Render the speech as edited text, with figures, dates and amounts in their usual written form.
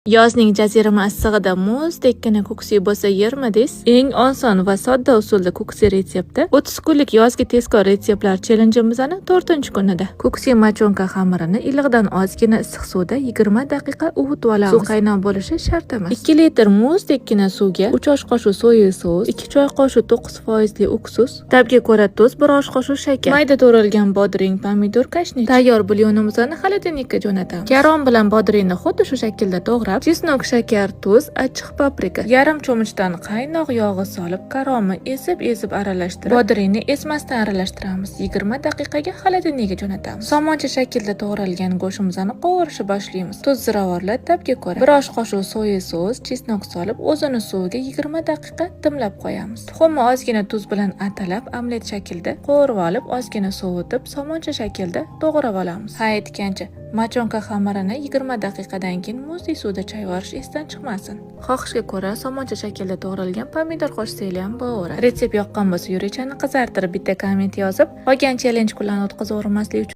Yozning jazirama issig'ida muzdekkina ko'ksi bo'lsa yermidingiz? Eng oson va sodda usulda ko'ksi retsepti 30 kunlik yozgi tezkor retseptlar challenge'imizning 4-kunida. Ko'ksi machonka xamirini iliqdan ozgina issiq suvda 20 daqiqa uvitib olamiz. Suv qaynoq bo'lishi shart emas. 2 litr muzdekkina suvga 3 osh qoshiq soya sos, 2 choy qoshiq 9% uksus, tabga ko'ra tuz, 1 osh qoshiq shakar, mayda to'ralgan bodring, pomidor, kashnik. Tayyor bulyonimizni xolodilnikka jo'natamiz. Karom bilan bodringni xuddi shu shaklda to'g'rab, chesnok, shakar, tuz, achchiq paprika, yarim cho'michdan qaynoq yog'i solib, karomni ezib aralashtirib, bodringni ezmasdan aralashtiramiz. 20 daqiqaga xolodilnikka jo'natamiz. Somoncha shaklda to'g'ralgan go'shtimizni qovurishni boshlaymiz. Tuz, ziravorlar tabga ko'ra. 1 osh qoshiq soya sos, chesnok solib, o'zini suviga 20 daqiqa dimlab qo'yamiz. Tuxumni ozgina tuz bilan atalab, omlet shaklida qovurib olib, ozgina sovitib, somoncha shaklda to'g'rab olamiz. Ha aytgancha, machonka xamirini 20 daqiqadan keyin muzli suvda chayvorish esdan chiqmasin. Xohishga ko'ra somoncha shaklda to'g'ralgan pomidor qo'shsanglar ham bo'laveradi. Retsept yoqqan bo'lsa, yurichani qizartirib bitta komment yozib, qolgan challenge kunlarni o'tkazib o'rmaslik uchun